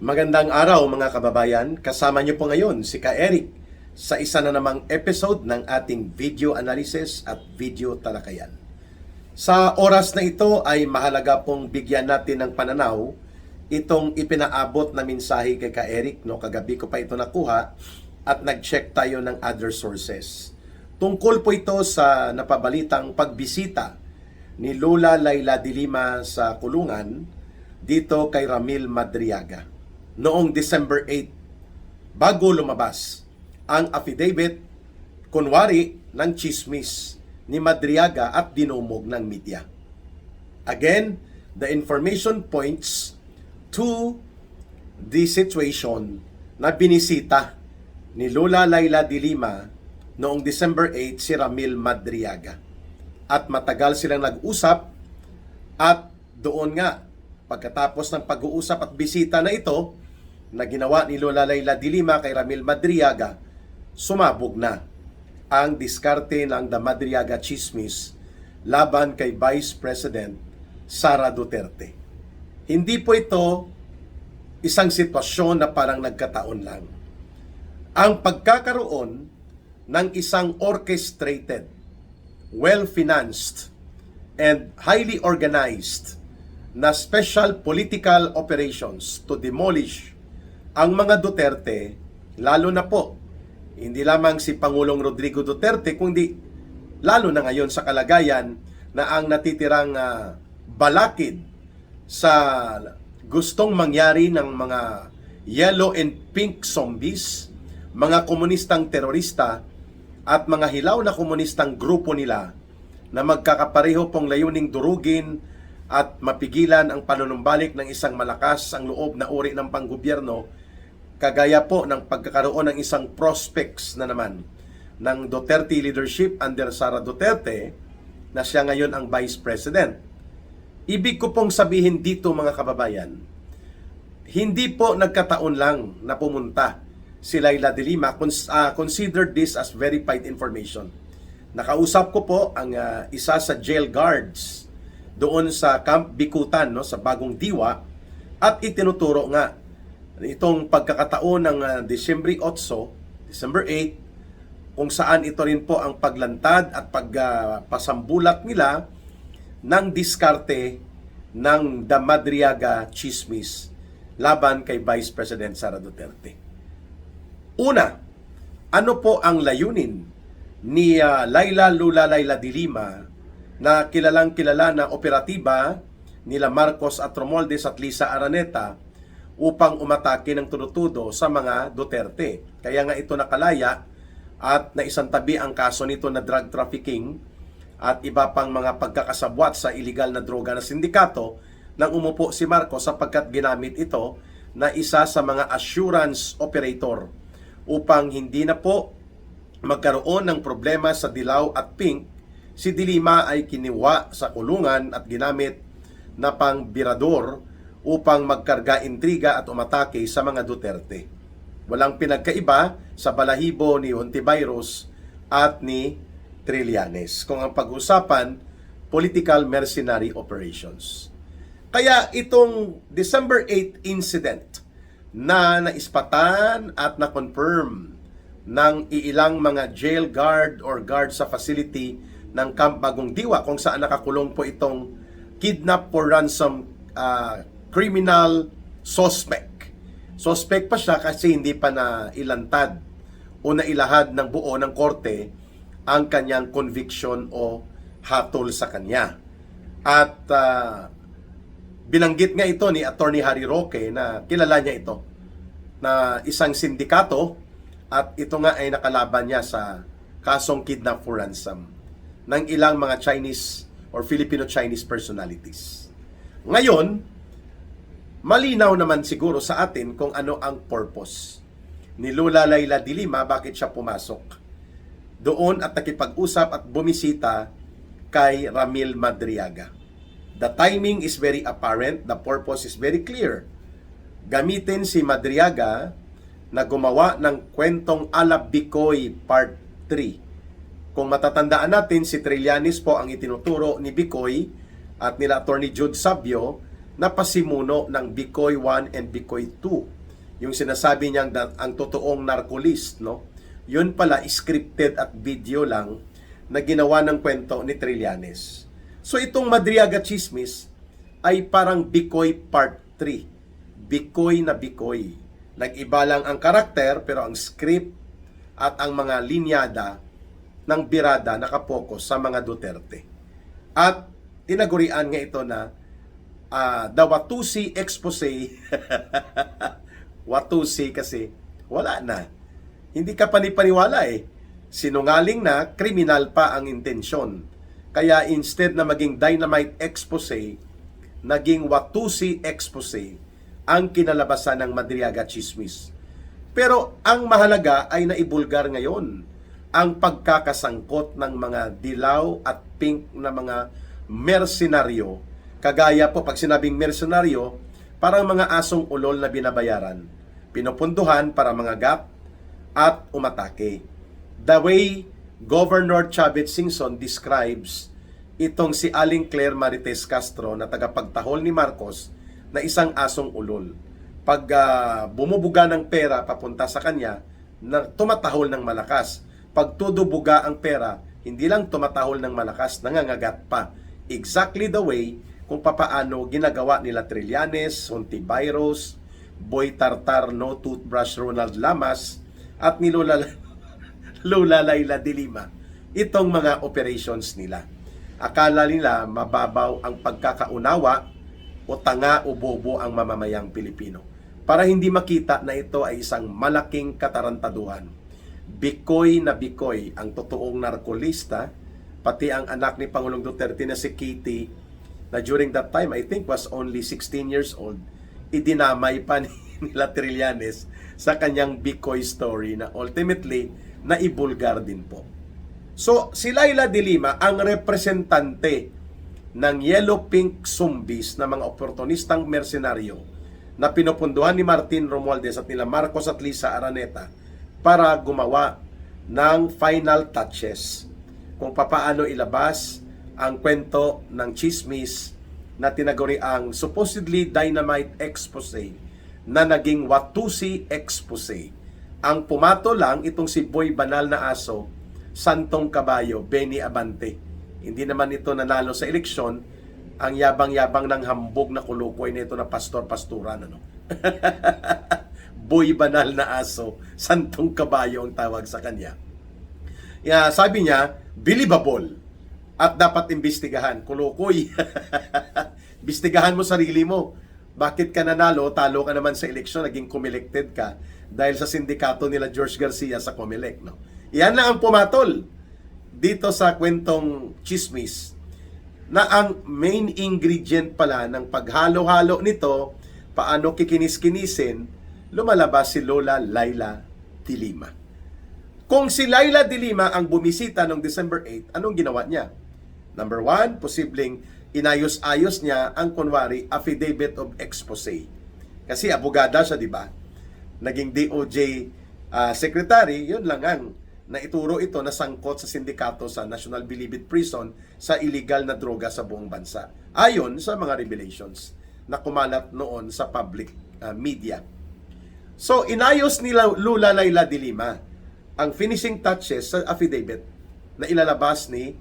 Magandang araw mga kababayan. Kasama niyo po ngayon si Ka Eric sa isa na namang episode ng ating video analysis at video talakayan. Sa oras na ito ay mahalaga pong bigyan natin ng pananaw itong ipinaabot na mensahe kay Ka Eric. Kagabi ko pa ito nakuha at nag-check tayo ng other sources. Tungkol po ito sa napabalitang pagbisita ni Lola Laila de Lima sa kulungan dito kay Ramil Madriaga noong December 8 bago lumabas ang affidavit kunwari ng chismis ni Madriaga at dinumog ng media. Again, the information points to the situation na binisita ni Lola Laila de Lima noong December 8 si Ramil Madriaga. At matagal silang nag-usap at doon nga, pagkatapos ng pag-uusap at bisita na ito na ginawa ni Lola Laila de Lima kay Ramil Madriaga, sumabog na ang diskarte ng The Madriaga Chismis laban kay Vice President Sara Duterte. Hindi po ito isang sitwasyon na parang nagkataon lang. Ang pagkakaroon ng isang orchestrated, well-financed, and highly organized na special political operations to demolish ang mga Duterte, lalo na po, hindi lamang si Pangulong Rodrigo Duterte, kundi lalo na ngayon sa kalagayan na ang natitirang balakid sa gustong mangyari ng mga yellow and pink zombies, mga komunistang terorista at mga hilaw na komunistang grupo nila na magkakapareho pong layuning durugin at mapigilan ang panunumbalik ng isang malakas ang loob na uri ng panggobyerno, kagaya po ng pagkakaroon ng isang prospects na naman ng Duterte leadership under Sara Duterte na siya ngayon ang Vice President. Ibig ko pong sabihin dito mga kababayan, hindi po nagkataon lang na pumunta si Laila de Lima. Consider this as verified information. Nakausap ko po ang isa sa jail guards doon sa Camp Bikutan, sa Bagong Diwa, at itinuturo nga itong pagkakataon ng December 8, kung saan ito rin po ang paglantad at pagpasambulat nila ng diskarte ng The Madriaga Chismis laban kay Vice President Sara Duterte. Una, ano po ang layunin ni Lola Laila de Lima na kilalang kilala na operatiba nila Marcos at Romualdez at Lisa Araneta upang umatake ng tudo-tudo sa mga Duterte? Kaya nga ito nakalaya at naisantabi ang kaso nito na drug trafficking at iba pang mga pagkakasabwat sa iligal na droga na sindikato nang umupo si Marcos sapagkat ginamit ito na isa sa mga assurance operator upang hindi na po magkaroon ng problema sa dilaw at pink. Si de Lima ay kiniwa sa kulungan at ginamit na pang birador upang magkarga intriga at umatake sa mga Duterte. Walang pinagkaiba sa balahibo ni Hontiveros at ni Trillanes kung ang pag-usapan political mercenary operations. Kaya itong December 8 incident na naispatan at na-confirm ng iilang mga jail guard or guard sa facility ng Camp Bagong Diwa kung saan nakakulong po itong kidnap for ransom criminal suspect. Suspect pa siya kasi hindi pa na ilantad o nailahad ng buo ng korte ang kanyang conviction o hatol sa kanya. At binanggit nga ito ni Attorney Harry Roque na kilala niya ito na isang sindikato at ito nga ay nakalaban niya sa kasong kidnap for ransom ng ilang mga Chinese or Filipino-Chinese personalities. Ngayon, malinaw naman siguro sa atin kung ano ang purpose ni Lola Laila de Lima, bakit siya pumasok doon at nakipag-usap at bumisita kay Ramil Madriaga. The timing is very apparent, the purpose is very clear. Gamitin si Madriaga na gumawa ng kwentong Alab Bicoy Part 3. Kung matatandaan natin, si Trillanes po ang itinuturo ni Bicoy at nila Attorney Jude Sabio na pasimuno ng Bicoy 1 and Bicoy 2. Yung sinasabi niyang ang totoong narcolist, no? Yun pala, scripted at video lang na ginawa ng kwento ni Trillanes. So itong Madriaga Chismis ay parang Bicoy Part 3. Bicoy na Bicoy. Nag-iba lang ang karakter pero ang script at ang mga linyada ng birada nakapokus sa mga Duterte. At tinagurian nga ito na the Watusi expose. Watusi kasi wala na. Hindi ka panipaniwala eh. Sinungaling na, kriminal pa ang intensyon. Kaya instead na maging dynamite expose, naging Watusi expose ang kinalabasan ng Madriaga Chismis. Pero ang mahalaga ay naibulgar ngayon ang pagkakasangkot ng mga dilaw at pink na mga mersenaryo. Kagaya po, pag sinabing mersenaryo, parang mga asong ulol na binabayaran. Pinupunduhan para mga gap at umatake. The way Governor Chavez Singson describes itong si Aling Claire Marites Castro na tagapagtahol ni Marcos na isang asong ulol. Pag bumubuga ng pera papunta sa kanya, na tumatahol ng malakas. Pag tudubuga ang pera, hindi lang tumatahol ng malakas, nangangagat pa. Exactly the way kung papaano ginagawa nila Trillanes, Hontiveros, Boy Tartar, No Toothbrush, Ronald Lamas, at ni Lola Layla de Lima. Itong mga operations nila. Akala nila mababaw ang pagkakaunawa o tanga o bobo ang mamamayang Pilipino. Para hindi makita na ito ay isang malaking katarantaduhan. Bicoy na Bicoy, ang totoong narkolista, pati ang anak ni Pangulong Duterte na si Kitty, na during that time, I think was only 16 years old, idinamay pa nila Trillanes sa kanyang Bicoy story na ultimately, naibulgar din po. So, si Layla de Lima, ang representante ng yellow-pink zombies na mga oportunistang mersenaryo na pinupunduhan ni Martin Romualdez at nila Marcos at Lisa Araneta para gumawa ng final touches kung papaano ilabas ang kwento ng chismis na tinaguri ang supposedly dynamite expose na naging Watusi expose. Ang pumato lang itong si Boy Banal na Aso, Santong Kabayo, Benny Abante. Hindi naman ito nanalo sa eleksyon. Ang yabang-yabang ng hambog na kulukoy nito na pastor-pasturan. Ano? Boy Banal na Aso, Santong Kabayo ang tawag sa kanya. Sabi niya, believable at dapat imbestigahan. Kulukoy. Imbestigahan mo sarili mo. Bakit ka nanalo? Talo ka naman sa eleksyon, naging comelected ka dahil sa sindikato nila George Garcia sa Comelec. No? Yan lang ang pumatol dito sa kwentong chismis na ang main ingredient pala ng paghalo-halo nito, paano kikinis-kinisin, lumalabas si Lola Layla de Lima. Kung si Layla de Lima ang bumisita noong December 8, anong ginawa niya? Number 1, posibleng inayos-ayos niya ang kunwari affidavit of expose. Kasi abogada siya, di ba? Naging DOJ secretary, yun lang ang naituro ito na sangkot sa sindikato sa National Bilibid Prison sa illegal na droga sa buong bansa. Ayon sa mga revelations na kumalat noon sa public media. So, inayos nila Lola Layla de Lima ang finishing touches sa affidavit na ilalabas ni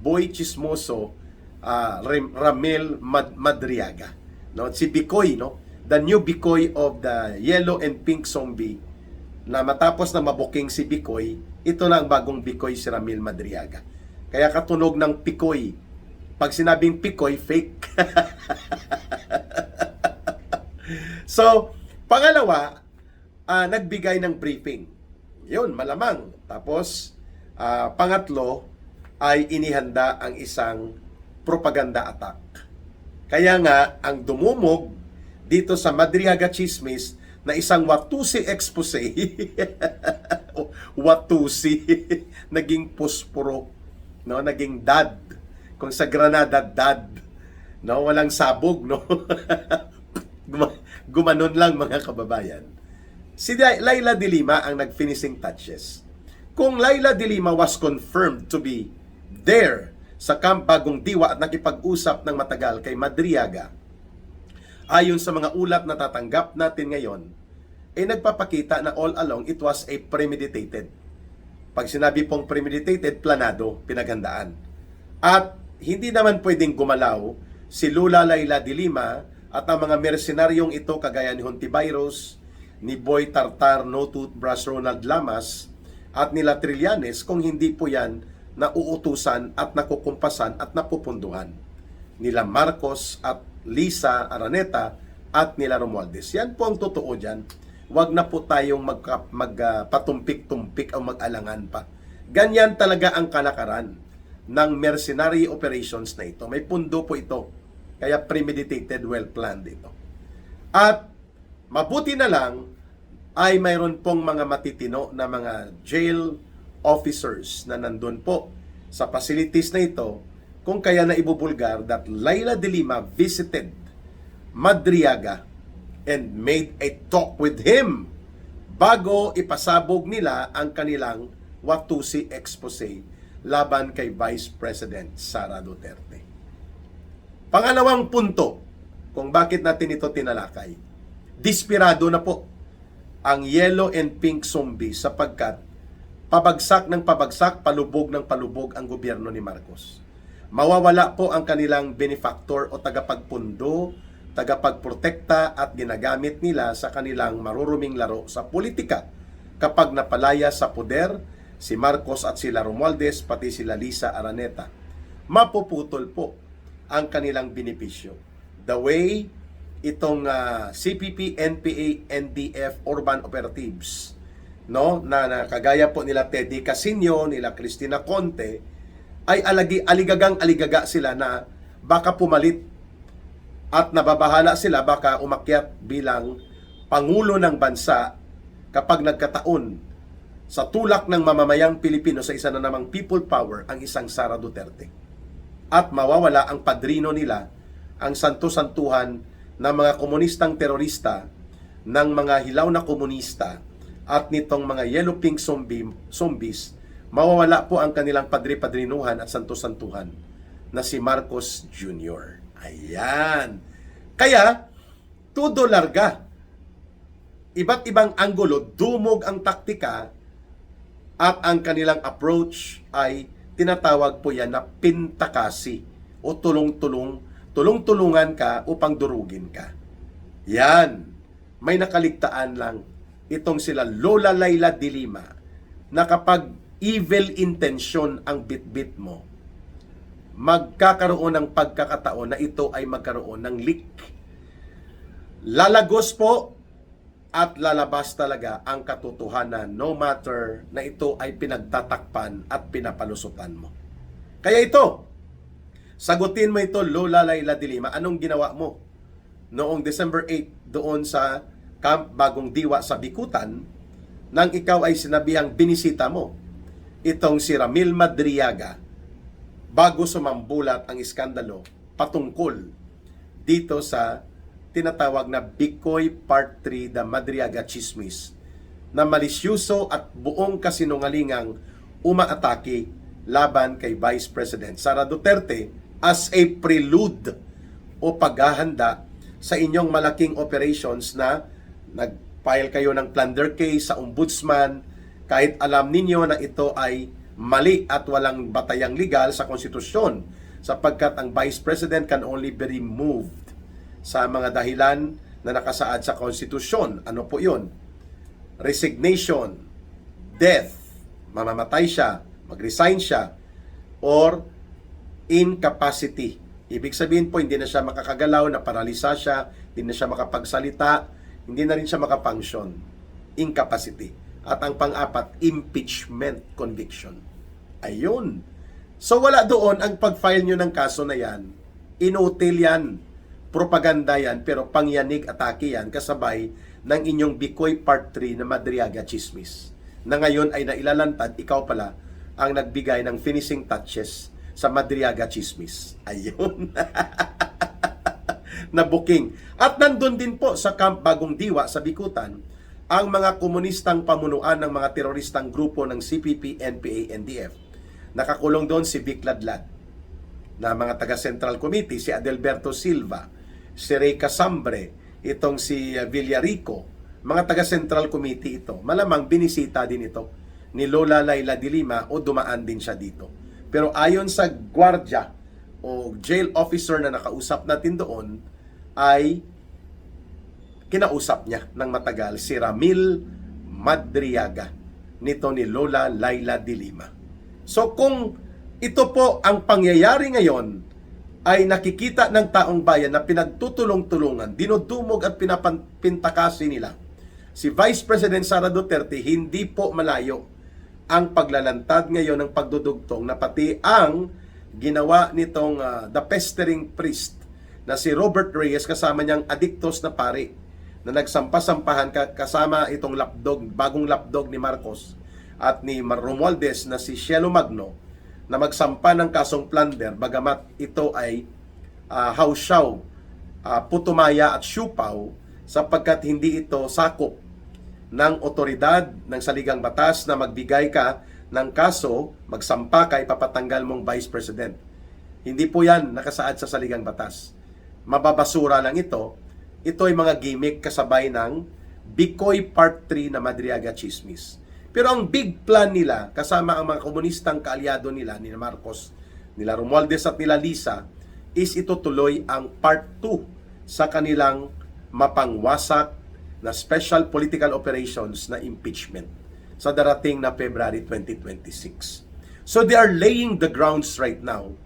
Boy Chismoso Ramil Madriaga. No? Si Bicoy, no? The new Bicoy of the yellow and pink zombie na matapos na mabuking si Bicoy, ito na ang bagong Bicoy si Ramil Madriaga. Kaya katunog ng Picoy. Pag sinabing Picoy, fake. So, pangalawa, nagbigay ng briefing. Yun, malamang. Tapos, pangatlo, ay inihanda ang isang propaganda attack. Kaya nga, ang dumumog dito sa Madriaga Chismis na isang Watusi expose, Watusi, naging puspuro, no? Naging dad. Kung sa Granada, dad. No? Walang sabog, no? Gumanon lang, mga kababayan. Si Layla de Lima ang nag-finishing touches. Kung Layla de Lima was confirmed to be there sa Camp Bagong Diwa at nakipag-usap ng matagal kay Madriaga, ayon sa mga ulat na tatanggap natin ngayon, ay nagpapakita na all along it was a premeditated. Pag sinabi pong premeditated, planado, pinaghandaan. At hindi naman pwedeng gumalaw si Lola Layla de Lima at ang mga mercenaryong ito kagaya ni Hontiveros, ni Boy Tartar, No Toothbrush Ronald Lamas, at nila Trillanes kung hindi po yan nauutusan at nakukumpasan at napupunduhan nila Marcos at Lisa Araneta at nila Romualdez. Yan po ang totoo dyan. Huwag na po tayong magpatumpik-tumpik o mag-alangan pa. Ganyan talaga ang kalakaran ng mercenary operations na ito. May pundo po ito. Kaya premeditated, well-planned ito. At mabuti na lang ay mayroon pong mga matitino na mga jail officers na nandun po sa facilities na ito, kung kaya na ibubulgar that Layla de Lima visited Madriaga and made a talk with him bago ipasabog nila ang kanilang Watusi expose laban kay Vice President Sara Duterte. Pangalawang punto kung bakit natin ito tinalakay. Dispirado na po ang yellow and pink zombie sapagkat pabagsak ng pabagsak, palubog ng palubog ang gobyerno ni Marcos. Mawawala po ang kanilang benefactor o tagapagpundo, tagapagprotekta at ginagamit nila sa kanilang maruruming laro sa politika kapag napalaya sa poder si Marcos at sila Romualdez pati sila Lisa Araneta. Mapuputol po ang kanilang benepisyo. The way itong CPP, NPA, NDF, Urban Operatives, no, na kagaya po nila Teddy Casino, nila Cristina Conte, ay aligagang-aligaga sila na baka pumalit at nababahala sila baka umakyat bilang Pangulo ng bansa kapag nagkataon sa tulak ng mamamayang Pilipino sa isa na namang people power ang isang Sara Duterte. At mawawala ang padrino nila, ang santo-santuhan ng mga komunistang terorista, ng mga hilaw na komunista, at nitong mga yellow pink zombies, mawawala po ang kanilang padri-padrinuhan at santo-santuhan na si Marcos Jr. Ayan. Kaya, todo larga. Iba't ibang anggulo, dumog ang taktika at ang kanilang approach ay tinatawag po yan na pintakasi o tulong-tulungan ka upang durugin ka. Yan. May nakaligtaan lang itong sila Lola Layla de Lima na kapag evil intention ang bitbit mo, magkakaroon ng pagkakataon na ito ay magkaroon ng leak. Lalagos po at lalabas talaga ang katotohanan no matter na ito ay pinagtatakpan at pinapalusutan mo. Kaya ito, sagutin mo ito, Lola Layla de Lima, anong ginawa mo noong December 8 doon sa Camp Bagong Diwa sa Bikutan nang ikaw ay sinabihang binisita mo itong si Ramil Madriaga bago sumambulat ang iskandalo patungkol dito sa tinatawag na Bicoy Part 3 the Madriaga Chismis na malisyuso at buong kasinungalingang umaatake laban kay Vice President Sara Duterte as a prelude o paghahanda sa inyong malaking operations na nag-file kayo ng plunder case sa ombudsman kahit alam ninyo na ito ay mali at walang batayang legal sa konstitusyon sapagkat ang Vice President can only be removed sa mga dahilan na nakasaad sa konstitusyon. Ano po yun? Resignation, death, mamamatay siya, mag-resign siya, or incapacity. Ibig sabihin po, hindi na siya makakagalaw, naparalisa siya, hindi na siya makapagsalita, hindi na rin siya makapunction. Incapacity. At ang pang-apat, impeachment conviction. Ayun. So wala doon ang pag-file nyo ng kaso na yan. Inutil yan. Propaganda yan, pero pangyanig atake yan kasabay ng inyong Bicoy Part 3 na Madriaga Chismis. Na ngayon ay nailalantad, ikaw pala ang nagbigay ng finishing touches sa Madriaga Chismis. Ayun. Na booking. At nandun din po sa Camp Bagong Diwa sa Bikutan ang mga komunistang pamunuan ng mga teroristang grupo ng CPP, NPA, NDF. Nakakulong doon si Vic Ladlad. na mga taga Central Committee, si Adelberto Silva, si Ray Casambre, itong si Villarico, mga taga Central Committee ito. Malamang binisita din ito ni Lola Laila de Lima o dumaan din siya dito. Pero ayon sa gwardiya o jail officer na nakausap natin doon, ay kinausap niya ng matagal si Ramil Madriaga nito ni Lola Laila de Lima. So kung ito po ang pangyayari ngayon, ay nakikita ng taong bayan na pinagtutulong-tulungan, dinudumog at pinapintakasi nila si Vice President Sara Duterte, hindi po malayo ang paglalantad ngayon ng pagdudugtong na pati ang ginawa nitong the pestering priest na si Robert Reyes kasama niyang adiktos na pari na nagsampa-sampahan kasama itong lapdog, bagong lapdog ni Marcos at ni Romualdez na si Cielo Magno na magsampa ng kasong plunder bagamat ito ay hausyaw, putumaya at syupaw sapagkat hindi ito sakop ng otoridad ng saligang batas na magbigay ka ng kaso, magsampa ka, ipapatanggal mong Vice President. Hindi po yan nakasaad sa saligang batas. Mababasura lang ito. Ito ay mga gimmick kasabay ng Bicoy Part 3 na Madriaga Chismis. Pero ang big plan nila, kasama ang mga komunistang kaalyado nila, nila Marcos, nila Romualdez at nila Lisa, is ito tuloy ang Part 2 sa kanilang mapangwasak na special political operations na impeachment sa darating na February 2026. So they are laying the grounds right now.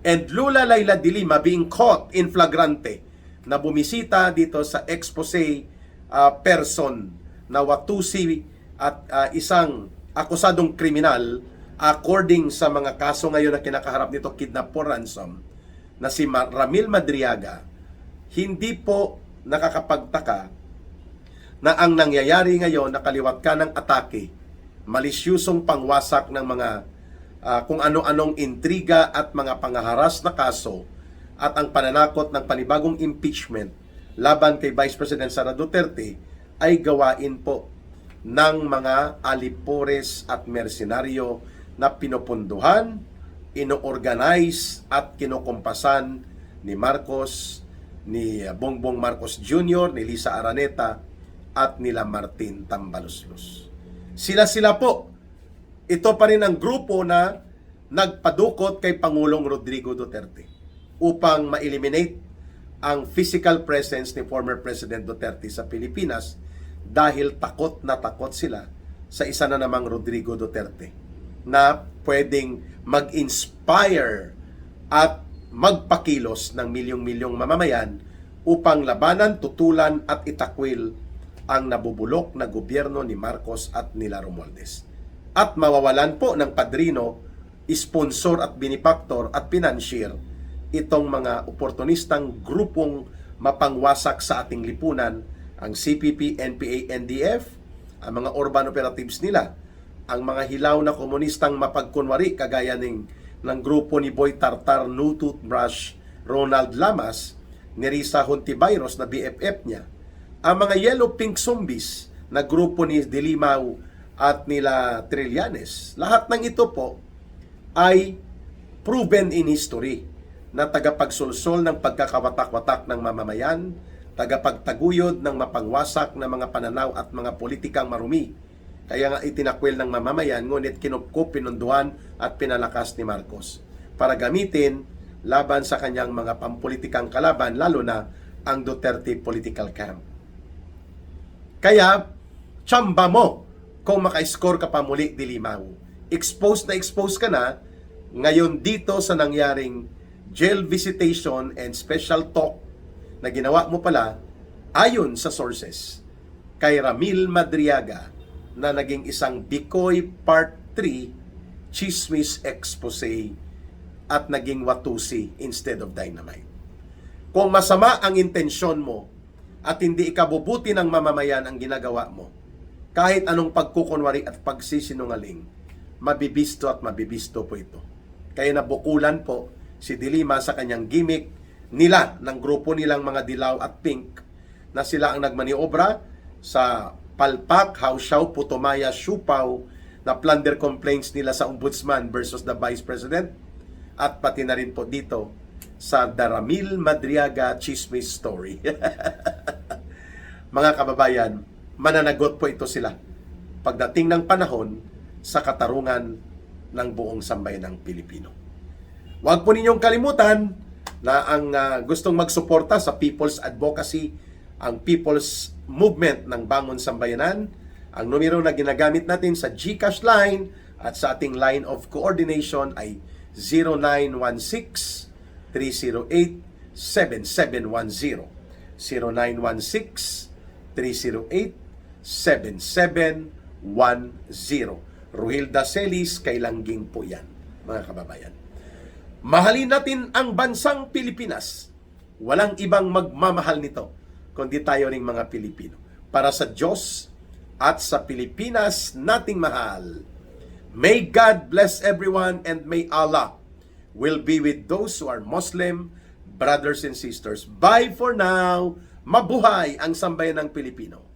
And Lola Laila de Lima being caught in flagrante na bumisita dito sa expose person na Watusi at isang akusadong kriminal according sa mga kaso ngayon na kinakaharap nito, kidnap for ransom, na si Ramil Madriaga, hindi po nakakapagtaka na ang nangyayari ngayon na kaliwat ka ng atake, malisyusong pangwasak ng mga kung ano-anong intriga at mga pangaharas na kaso at ang pananakot ng panibagong impeachment laban kay Vice President Sara Duterte ay gawain po ng mga alipores at mersenaryo na pinupunduhan, ino-organize at kinukumpasan ni Marcos, ni Bongbong Marcos Jr., ni Lisa Araneta, at nila Martin Tambaluslos. Sila po, ito pa rin ang grupo na nagpadukot kay Pangulong Rodrigo Duterte upang ma-eliminate ang physical presence ni former President Duterte sa Pilipinas dahil takot na takot sila sa isa na namang Rodrigo Duterte na pwedeng mag-inspire at magpakilos ng milyong-milyong mamamayan upang labanan, tutulan at itakwil ang nabubulok na gobyerno ni Marcos at nila Romualdez. At mawawalan po ng padrino, sponsor at benefactor at financier itong mga oportunistang grupong mapangwasak sa ating lipunan, ang CPP, NPA, NDF, ang mga urban operatives nila, ang mga hilaw na komunistang mapagkunwari kagaya ng grupo ni Boy Tartar, No Toothbrush, Ronald Lamas, ni Risa Hontiveros na BFF niya, ang mga yellow pink zombies na grupo ni Dilimao at nila Trillanes. Lahat ng ito po ay proven in history na tagapagsulsol ng pagkakawatak-watak ng mamamayan, tagapagtaguyod ng mapangwasak na mga pananaw at mga politikang marumi. Kaya nga itinakwil ng mamamayan, ngunit kinupkup, pinunduhan at pinalakas ni Marcos para gamitin laban sa kanyang mga pampolitikang kalaban, lalo na ang Duterte political camp. Kaya, tsamba mo kung maka-score ka pa muli, Dilimao. Exposed na exposed ka na ngayon dito sa nangyaring jail visitation and special talk na ginawa mo pala ayon sa sources kay Ramil Madriaga na naging isang Bicoy Part 3 chismis expose at naging Watusi instead of dynamite. Kung masama ang intensyon mo at hindi ikabubuti ng mamamayan ang ginagawa mo, kahit anong pagkukunwari at pagsisinungaling, mabibisto at mabibisto po ito. Kaya nabukulan po si Dilima sa kanyang gimmick nila, ng grupo nilang mga dilaw at pink, na sila ang nagmaniobra sa palpak, hausyaw, putumaya, syupaw na plunder complaints nila sa ombudsman versus the Vice President, at pati na rin po dito sa Daramil Madriaga Chismis Story. Mga kababayan, mananagot po ito sila pagdating ng panahon sa katarungan ng buong sambayanang Pilipino. Huwag po ninyong kalimutan na ang gustong magsuporta sa People's Advocacy, ang People's Movement ng Bangon Sambayanan, ang numero na ginagamit natin sa GCash line at sa ating line of coordination ay 0916-308-7710. 0916-308-7710. Ruhilda Celis, kailangging po yan, mga kababayan. Mahalin natin ang bansang Pilipinas. Walang ibang magmamahal nito, kundi tayo ring mga Pilipino. Para sa Diyos at sa Pilipinas nating mahal. May God bless everyone and may Allah will be with those who are Muslim brothers and sisters. Bye for now. Mabuhay ang sambayanang Pilipino.